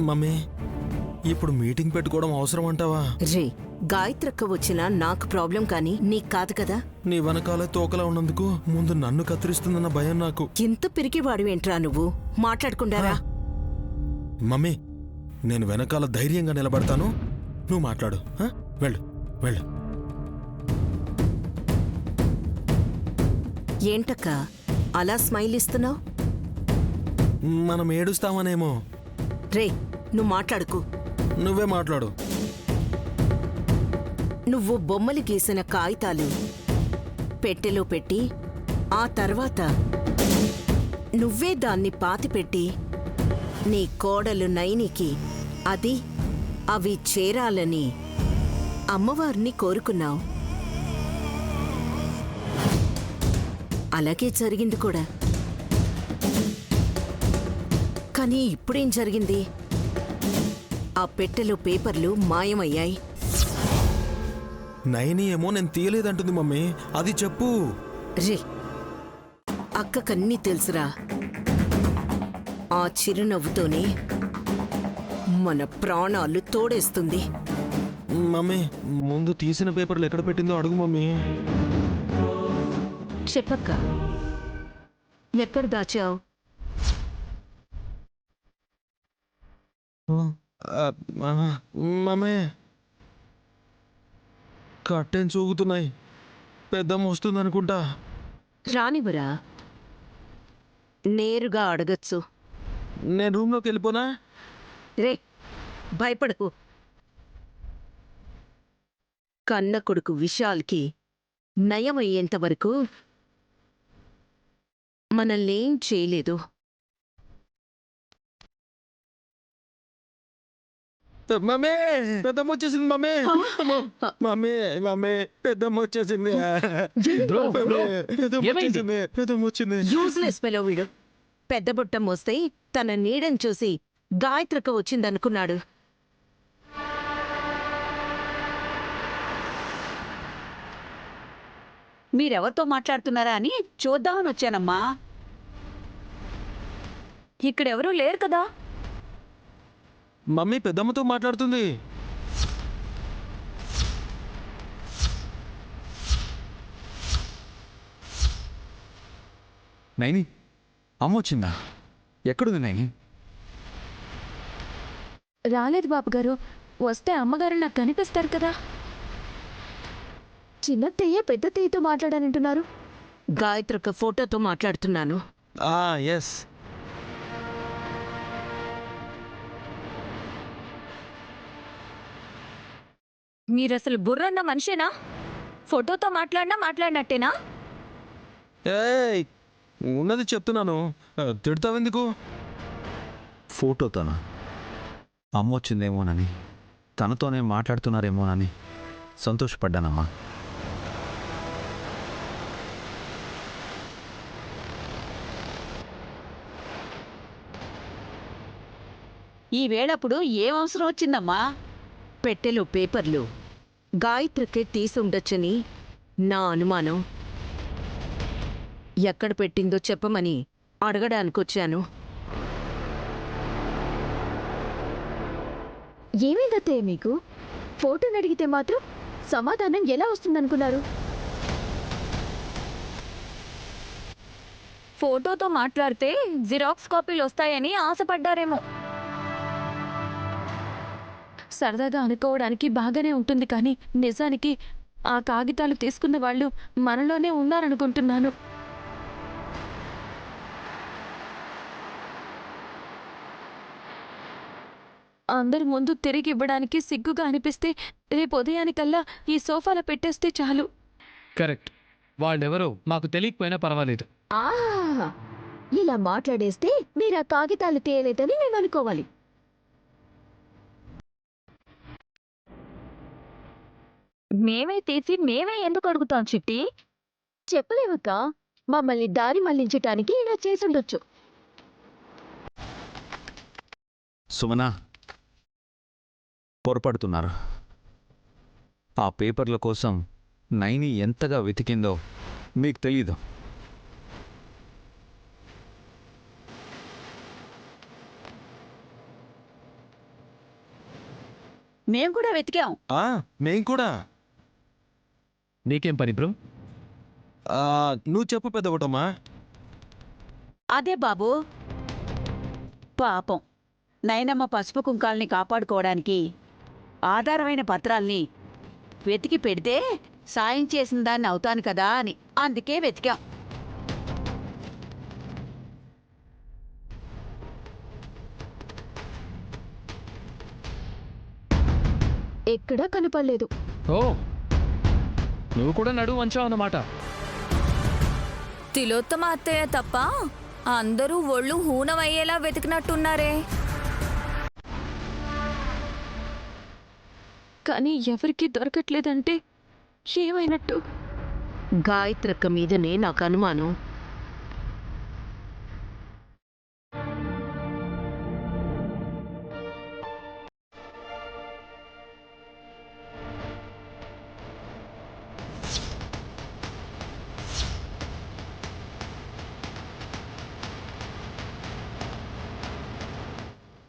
Mummy ఇప్పుడు meeting పెట్టుకోవడం అవసరం అంటావా? రే, గాయత్రక్క వచ్చినా నాకు ప్రాబ్లం కానీ నీకు కాదు కదా. నీ వెనకాలే తోకలా ఉన్నందుకు ముందు నన్ను కత్తిరిస్తుందన్న భయం నాకు. ఎంత పిరికివాడివేంట్రా నువ్వు? మాట్లాడుకుంటారా? మమ్మీ నేను వెనకాల ధైర్యంగా నిలబడతాను, నువ్వు మాట్లాడు. వెళ్ళు వెళ్ళు. ఏంటక్క అలా స్మైల్ ఇస్తున్నావు? మనం ఏడుస్తామనేమో. రే, నువ్వు మాట్లాడుకు. నువ్వే మాట్లాడు. నువ్వు బొమ్మలు గీసిన కాగితాలు పెట్టెలో పెట్టి ఆ తర్వాత నువ్వే దాన్ని పాతిపెట్టి నీ కోడలు నైనికి అవి చేరాలని అమ్మవారిని కోరుకున్నావు. అలాగే జరిగింది కూడా. కానీ ఇప్పుడేం జరిగింది? ఆ పెట్టెలో పేపర్లు మాయమయ్యాయి. నైని ఏమో నేను తీయలేదంటుంది మమ్మీ, అది చెప్పు. రే, అక్కకన్నీ తెలుసురా. ఆ చిరునవ్వుతోనే మన ప్రాణాలు తోడేస్తుంది. మమ్మీ ముందు తీసిన పేపర్లు ఎక్కడ పెట్టిందో అడుగు మమ్మీ. చెప్పక్క, ఎక్కడ దాచావు? మమ్మీ కట్టెన్ చూగుతున్నాయి, పెద్దమ్మ వస్తుంది అనుకుంటా. రానివరా, నేరుగా అడగచ్చు. నేను రూమ్లోకి వెళ్ళిపోనా? రే, భయపడకు. కన్న కొడుకు విశాల్కి నయమయ్యేంత వరకు మనల్నేం చేయలేదు. మమ్మీ పెద్దమ్మ వచ్చేసింది. మమ్మీ మమ్మీ మమ్మీ పెద్దమ్మ వచ్చేసింది. పెద్దమ్మ వచ్చింది. యూజ్లెస్ ఫెలో వీడు. పెద్ద బుట్టం వస్తే తన నీడని చూసి గాయత్రక వచ్చిందనుకున్నాడు. మీరెవరితో మాట్లాడుతున్నారా అని చూద్దామని వచ్చానమ్మా. ఇక్కడెవరూ లేరు కదా. మమ్మీ పెద్దమ్మతో మాట్లాడుతుంది. నైని, అమ్మ వచ్చిందా? ఎక్కడుంది నైని? రాలేదు బాబుగారు. వస్తే అమ్మగారు నాకు కనిపిస్తారు కదా. చిన్న తెయ్య పెద్ద తెయ్యతో మాట్లాడానంటున్నారు. గాయత్రక ఫోటోతో మాట్లాడుతున్నాను. ఎస్. మీరసలు బుర్రన్న మనిషేనా? ఫోటోతో మాట్లాడినట్టేనా? ఏయ్, ఉన్నది చెప్తున్నాను, తిడతావెందుకు? ఫోటోతోనా? అమ్మ వచ్చిందేమోనని, తనతోనే మాట్లాడుతున్నారేమోనని సంతోషపడ్డానమ్మా. ఈ వేళప్పుడు ఏం అవసరం వచ్చిందమ్మా? పెట్టెలో పేపర్లు గాయత్రకే తీసుండొచ్చని నా అనుమానం. ఎక్కడ పెట్టిందో చెప్పమని అడగడానికొచ్చాను. ఏమైందత్తయ్య మీకు? ఫోటోని అడిగితే మాత్రం సమాధానం ఎలా వస్తుందనుకున్నారు? ఫోటోతో మాట్లాడితే జిరాక్స్ కాపీలు వస్తాయని ఆశపడ్డారేమో. సరదాగా అనుకోవడానికి బాగానే ఉంటుంది, కానీ నిజానికి ఆ కాగితాలు తీసుకున్న వాళ్ళు మనలోనే ఉన్నారనుకుంటున్నాను. అందరి ముందు తిరిగి ఇవ్వడానికి సిగ్గుగా అనిపిస్తే రేపు ఉదయానికల్లా ఈ సోఫాలో పెట్టేస్తే చాలు. కరెక్ట్. వాళ్ళెవరో మాకు తెలియకపోయినా పర్వాలేదు. ఇలా మాట్లాడేస్తే మీరు ఆ కాగితాలు తేలేదని మేము అనుకోవాలి. మేమే తీసి మేమే ఎందుకు అడుగుతాం చిట్టి? చెప్పలేవక్క, మమ్మల్ని దారి మళ్లించటానికి ఇలా చేసుండొచ్చు. సుమనా, పొరపడుతున్నారు. ఆ పేపర్ల కోసం నైని ఎంతగా వెతికిందో మీకు తెలీదు. మేం కూడా వెతికాం. మేం కూడా. నీకేం పని బ్రో? నువ్వు చెప్పు పెద్దబుట్టమ్మా. అదే బాబు, పాపం నైనమ్మ పసుపు కుంకాల్ని కాపాడుకోవడానికి ఆధారమైన పత్రాల్ని వెతికి పెడితే సాయం చేసిన దాన్ని అవుతాను కదా అని అందుకే వెతికాం. ఎక్కడా కనపడలేదు. ఓ, నువ్వు కూడా నడువు వంచావు అన్నమాట. తిలోత్తమ అత్తయ్య తప్ప అందరూ ఒళ్ళు హూనమయ్యేలా వెతికినట్టున్నారే. కానీ ఎవరికీ దొరకట్లేదంటే ఏమైనట్టు? గాయత్రక్క మీదనే నాకు అనుమానం.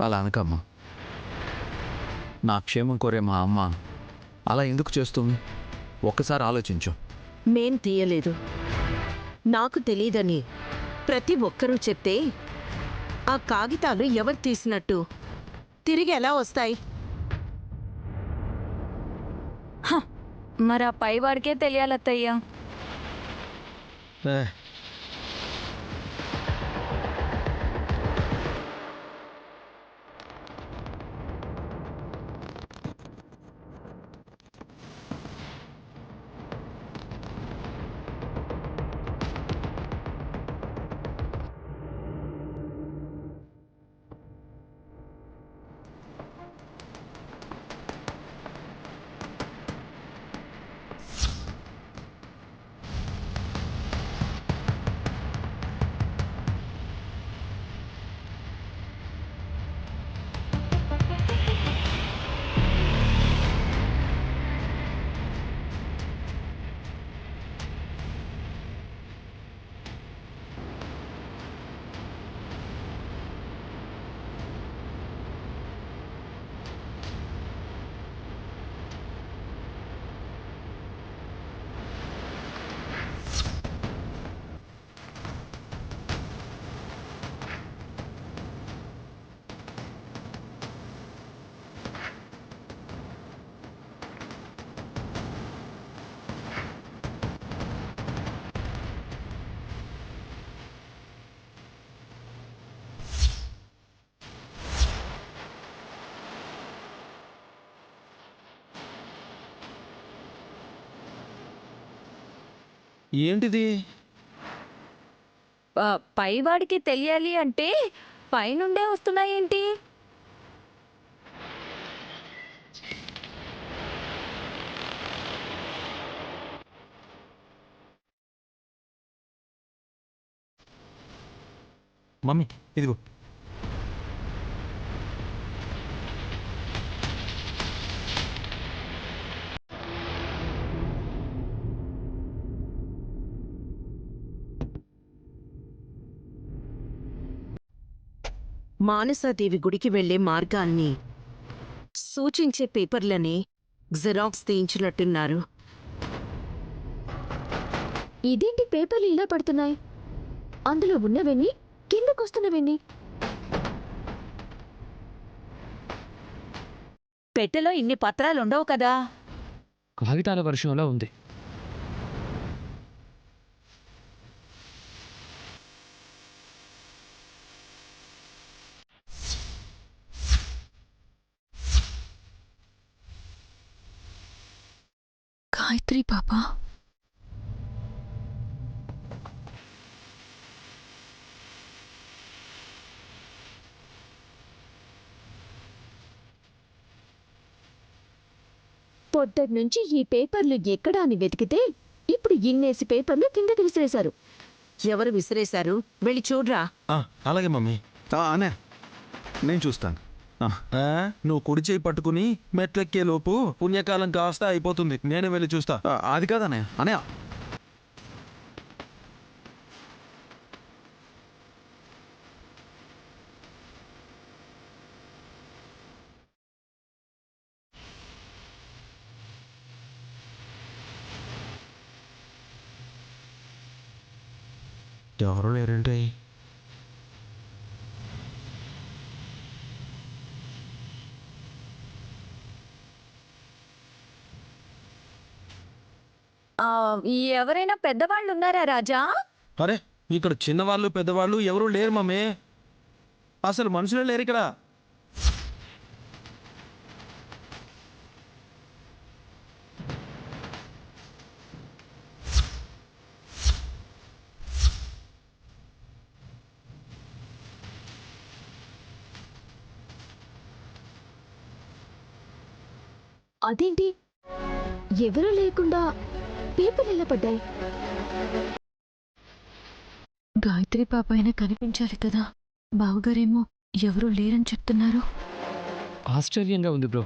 అలా అనకమ్మా. నా క్షేమం కోరే మా అమ్మ అలా ఎందుకు చేస్తుంది? ఒక్కసారి ఆలోచించు. మేం తీయలేదు, నాకు తెలీదని ప్రతి ఒక్కరూ చెప్తే ఆ కాగితాలు ఎవరు తీసినట్టు తిరిగి ఎలా వస్తాయి? మరి ఆ పైవాడికే తెలియాలత్తయ్య. ఏ, ఏంటిది? పైవాడికి తెలియాలి అంటే పైనుండే వస్తున్నాయేంటి? మమ్మీ ఇదిగో. మానసాదేవి గుడికి వెళ్లే మార్గాన్ని సూచించే పేపర్లని జిరాక్స్ తీయించినట్టున్నారు. ఇదేంటి పేపర్లు ఇలా పడుతున్నాయి? అందులో ఉన్నవెన్ని కిందకొస్తున్నవెన్ని? పెట్టెలో ఇన్ని పత్రాలుండవు కదా. కాగితాల వర్షంలో ఉంది. గాయత్రి పాపా, పొద్దున్నుంచి ఈ పేపర్లు ఎక్కడా అని వెతికితే ఇప్పుడు ఇన్నేసి పేపర్లు కిందకి విసిరేశారు. ఎవరు విసిరేశారు? వెళ్ళి చూడ్రా. అలాగే మమ్మీ. అనే నేను చూస్తాను. నువ్వు కుడి చేయి పట్టుకుని మెట్లెక్కే లోపు పుణ్యకాలం కాస్త అయిపోతుంది. నేను వెళ్ళి చూస్తా. అది కాదనే అనయా. ఎవరు లేరేంటి? ఎవరైనా పెద్దవాళ్ళు ఉన్నారా రాజా? అరే, ఇక్కడ చిన్నవాళ్ళు పెద్దవాళ్ళు ఎవరు లేరు మమ్మీ. అసలు మనుషులే లేరు ఇక్కడ. అదేంటి ఎవరూ లేకుండా పేపర్లు ఎలా పడ్డాయి? గాయత్రి పాప అయినా కనిపించాలి కదా. బావగారేమో ఎవరూ లేరని చెప్తున్నారు. ఆశ్చర్యంగా ఉంది బ్రో.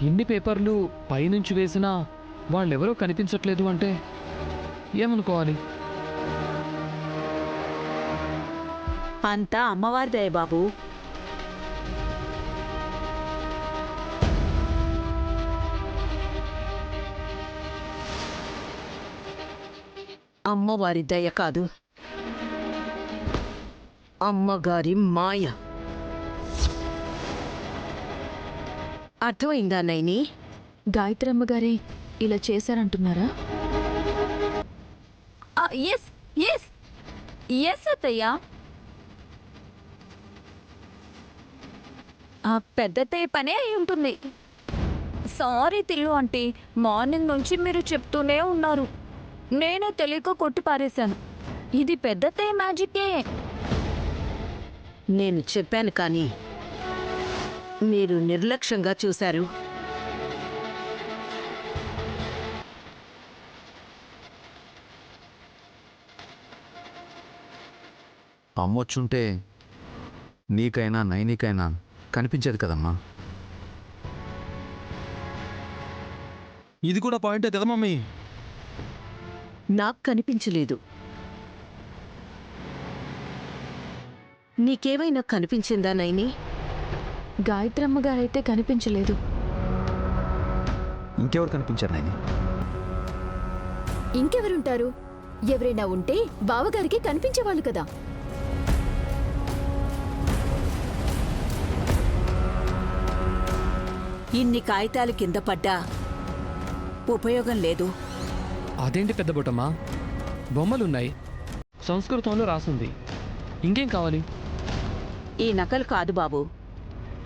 ఎన్ని పేపర్లు పైనుంచి వేసినా వాళ్ళెవరో కనిపించట్లేదు అంటే ఏమనుకోవాలి? అంతా అమ్మవారిదే బాబు. అమ్మవారి దయ కాదు, అమ్మగారి మాయ. అర్థమైందా నైని? గాయత్రి అమ్మగారే ఇలా చేశారంటున్నారా? ఎస్ ఎస్ ఎస్ అత్తయ్య. ఆ పెద్దత్తయ్య పనే అయి ఉంటుంది. సారీ తిల్లు ఆంటీ, మార్నింగ్ నుంచి మీరు చెప్తూనే ఉన్నారు. నేనే తెలియక కొట్టి పారేశాను. ఇది పెద్దత్తయ్య మ్యాజిక్కే. నేను చెప్పాను కానీ మీరు నిర్లక్ష్యంగా చూశారు. అమ్మొచ్చుంటే నీకైనా నైనికైనా కనిపించేది కదమ్మా. ఇది కూడా పాయింటే కదా మమ్మీ. నాకు కనిపించలేదు. నీకేమైనా కనిపించిందా నైని? గాయత్రి అమ్మగారైతే కనిపించలేదు. ఇంకెవరు కనిపించారు నైని? ఇంకెవరుంటారు? ఎవరైనా ఉంటే బావగారికి కనిపించేవాళ్ళు కదా. ఇన్ని కాగితాలు కింద పడ్డా ఉపయోగం లేదు. అదేంటి పెద్ద బొట్టమ్మా, బొమ్మలున్నాయి, సంస్కృతంలో రాసుంది, ఇంకేం కావాలి? ఈ నకలు కాదు బాబు,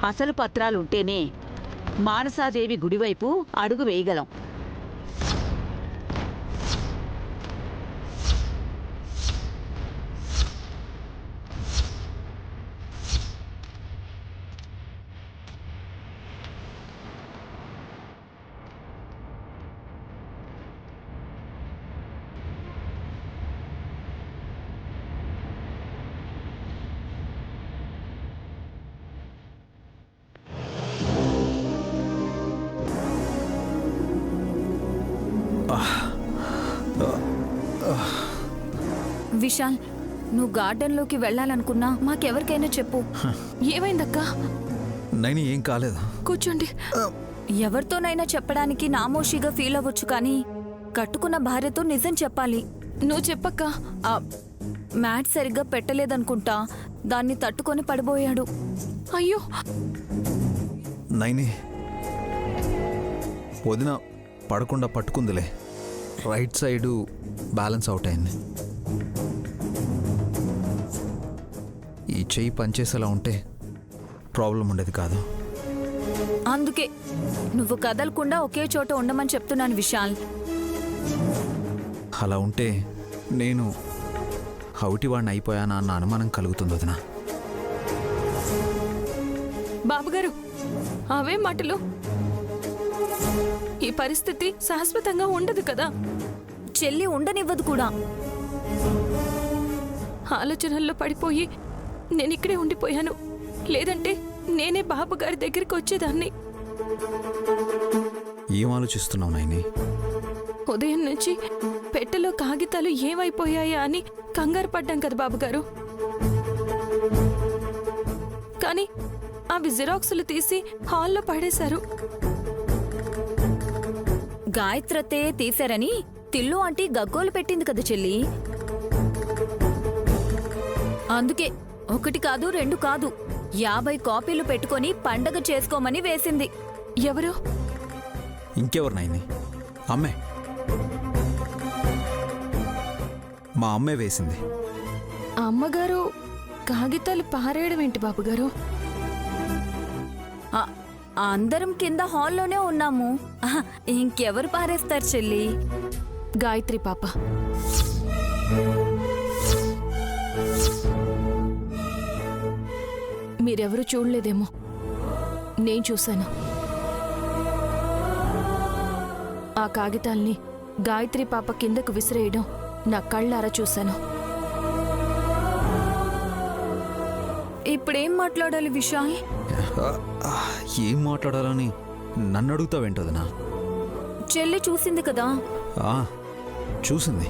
అసలు పత్రాలుంటేనే మానసాదేవి గుడివైపు అడుగు వేయగలం. విశాల్, నువ్వు గార్డెన్లోకి వెళ్ళాలనుకున్నా మాకెవరికైనా చెప్పు. ఏమైందక్కా? నైని ఏం కాలేదు. కూర్చోండి. ఎవరితోనైనా చెప్పడానికి నామోషిగా ఫీల్ అవ్వచ్చు, కానీ కట్టుకున్న భార్యతో నిజం చెప్పాలి. నువ్వు చెప్పక్కా. ఆ, మ్యాట్ సరిగ్గా పెట్టలేదనుకుంటా, దాన్ని తట్టుకొని పడిపోయాడు. అయ్యో, నైని వదిన పడకుండా పట్టుకుందిలే. రైట్ సైడు బ్యాలెన్స్ అవుట్ అయింది. ఈ చెయ్యి పనిచేసేలా ఉంటే ప్రాబ్లం ఉండేది కాదు. అందుకే నువ్వు కదలకుండా ఒకే చోట ఉండమని చెప్తున్నాను విశాల్. అలా ఉంటే నేను హౌటివాడిని అయిపోయానా అన్న అనుమానం కలుగుతుంది వదిన. బాబుగారు, అవే మాటలు. ఈ పరిస్థితి శాశ్వతంగా ఉండదు కదా. చెల్లి ఉండనివ్వదు కూడా. ఆలోచనల్లో పడిపోయి నేను ఇక్కడే ఉండిపోయాను. లేదంటే నేనే బాబుగారి దగ్గరికి వచ్చేదాన్ని. ఏం ఆలోచిస్తున్నావు నైని? ఉదయం నుంచి పెట్టెలో కాగితాలు ఏమైపోయాయా అని కంగారు పడ్డాం కదా బాబుగారు. కానీ అవి జిరాక్సులు తీసి హాల్లో పడేశారు. గాయత్రతే తీశారని తిల్లు ఆంటీ గగ్గోలు పెట్టింది కదా చెల్లి. అందుకే 1 కాదు 2 కాదు 50 కాపీలు పెట్టుకొని పండగ చేసుకోమని వేసింది. ఎవరు? ఇంకెవరు నాయని? అమ్మే. మా అమ్మే వేసింది. అమ్మగారు కాగితాలు పారేయడం ఏంటి బాబుగారు? అందరం కింద హాల్లోనే ఉన్నాము. ఇంకెవరు పారేస్తారు చెల్లి? గాయత్రి పాప. మీరెవరూ చూడలేదేమో, నేను చూశాను. ఆ కాగితాల్ని గాయత్రి పాప కిందకు విసిరేయడం నా కళ్ళారా చూశాను. ఇప్పుడేం మాట్లాడాలి విశాల్? ఏం మాట్లాడాలని నన్ను అడుగుతావేంటోదనా? చెల్లి చూసింది కదా. చూసింది.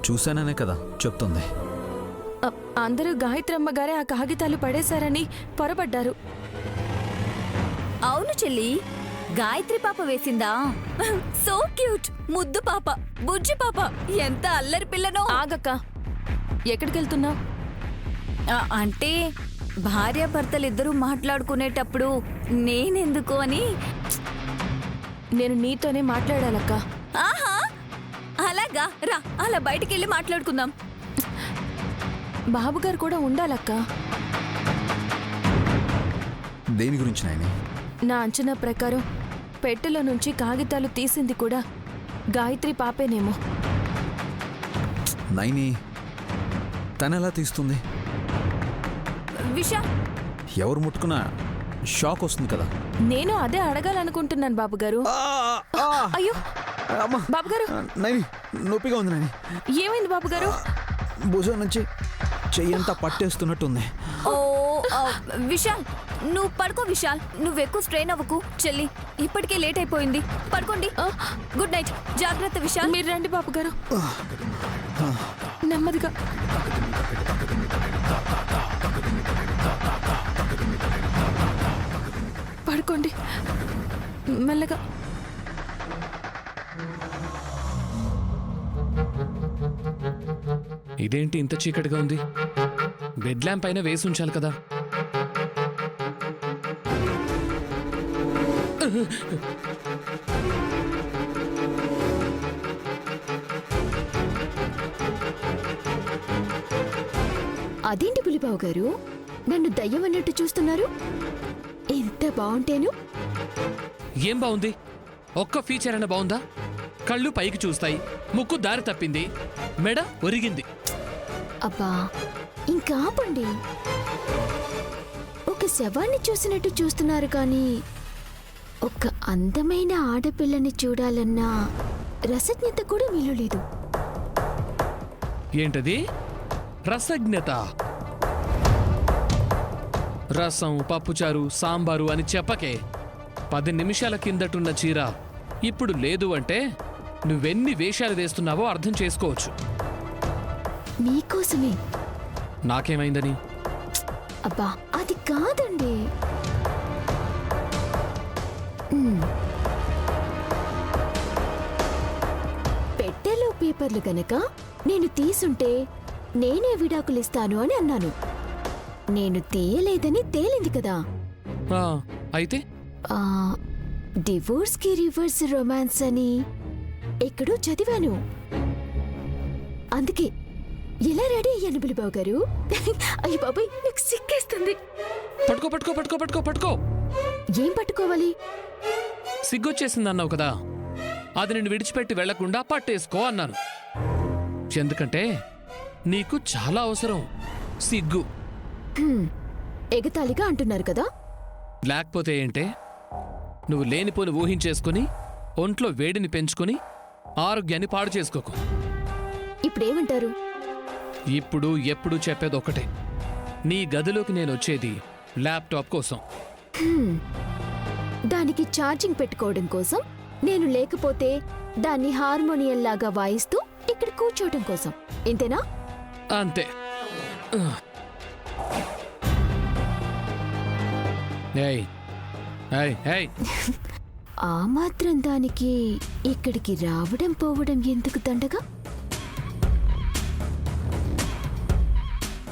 చూశాననే కదా చెప్తుంది. అందరూ గాయత్రమ్మ గారే ఆ కాగితాలు పడేశారని పొరపడ్డారు. అవును చెల్లి, గాయత్రి పాప వేసిందా? సో క్యూట్, ముద్దు పాప, బుజ్జి పాప, ఎంత అల్లరి పిల్లనో. ఆగక్క, ఎక్కడికెళ్తున్నావు? అంటే భార్యాభర్తలిద్దరూ మాట్లాడుకునేటప్పుడు నేనెందుకు అని. నేను నీతోనే మాట్లాడాలక్క. ఆహా, అలాగా, రా అలా బయటికెళ్ళి మాట్లాడుకుందాం. బాబుగారు కూడా ఉండాలక్క. దేని గురించి నాయని? నా అంచనా ప్రకారం పెట్టెలో నుంచి కాగితాలు తీసింది కూడా గాయత్రి పాపేనేమో. నైని తనెలా తీస్తుంది? విశాల్, ఎవరు ముట్టుకున్నా షాక్ వస్తుంది కదా. నేను అదే అడగాలనుకుంటున్నాను బాబుగారు. అయ్యో బాబుగారు, నైని నొప్పిగా ఉంది నైని. ఏమైంది బాబుగారు? భుజం నుంచి చెయ్యంతా పట్టేస్తున్నట్టుంది. ఓ విశాల్, నువ్వు పడుకో. విశాల్, నువ్వు ఎక్కువ స్ట్రెయిన్ అవ్వకు. చెల్లి ఇప్పటికే లేట్ అయిపోయింది, పడుకోండి. గుడ్ నైట్, జాగ్రత్త విశాల్. మీరు రండి బాబుగారు, నెమ్మదిగా. పడుకోండి మెల్లగా. ఇదేంటి ఇంత చీకటిగా ఉంది? బెడ్ ల్యాంప్ పైన వేసి ఉంచాలి కదా. అదేంటి పులిబావు గారు, నన్ను దయ్యం అన్నట్టు చూస్తున్నారు? ఎంత బాగుంటేను. ఏం బాగుంది? ఒక్క ఫీచర్ అయినా బాగుందా? కళ్ళు పైకి చూస్తాయి, ముక్కు దారి తప్పింది, మెడ ఒరిగింది. అబ్బా ఇంకా ఆపండి. ఒక శవాన్ని చూసినట్టు చూస్తున్నారు కానీ ఒక అందమైన ఆడపిల్లని చూడాలన్న రసజ్ఞత కూడా మీలో లేదు. ఏంటది? రసజ్ఞత? రసం, పప్పుచారు, సాంబారు అని చెప్పకే. 10 నిమిషాల కిందటున్న చీర ఇప్పుడు లేదు అంటే నువ్వెన్ని వేషాలు వేస్తున్నావో అర్థం చేసుకోవచ్చు. మీకోసమే. నాకేమైందని? అబ్బా అది కాదండి. పెట్టెలో పేపర్లు గనక నేను తీసుంటే నేనే విడాకులిస్తాను అని అన్నాను. నేను తీయలేదని తేలింది కదా. అయితే డివోర్స్ కి రివర్స్ రొమాన్స్ అని ఎక్కడో చదివాను. అందుకే ఎలా రెడీ అయ్యాను బులిబాబు గారు. అయ్య బాబాయ్, నాకు సిగ్గేస్తుంది. పట్టుకో పట్టుకో పట్టుకో పట్టుకో పట్టుకో. ఏం పట్టుకోవాలి? సిగ్గొచ్చేసింది అన్నావు కదా, అది నేను విడిచిపెట్టి వెళ్లకుండా పట్టేసుకో అన్నాను. ఎందుకంటే నీకు చాలా అవసరం సిగ్గు. ఎగతాళిగా అంటున్నారు కదా. లేకపోతే ఏంటే? నువ్వు లేనిపోని ఊహించేసుకుని ఒంట్లో వేడిని పెంచుకుని ఆరోగ్యాన్ని పాడు చేసుకోకు. ఇప్పుడేమంటారు? ఇప్పుడు ఎప్పుడు చెప్పేది ఒకటే, నీ గదిలోకి నేను వచ్చేది ల్యాప్టాప్ కోసం. దానికి ఛార్జింగ్ పెట్టుకోవడం కోసం, నేను లేకపోతే దాన్ని హార్మోనియం లాగా వాయిస్తూ ఇక్కడ కూర్చోవడం కోసం. ఇంతేనా? అంతే. ఏయ్ ఏయ్ ఏయ్, ఆ మాత్రం దానికి ఇక్కడికి రావడం పోవడం ఎందుకు దండగా?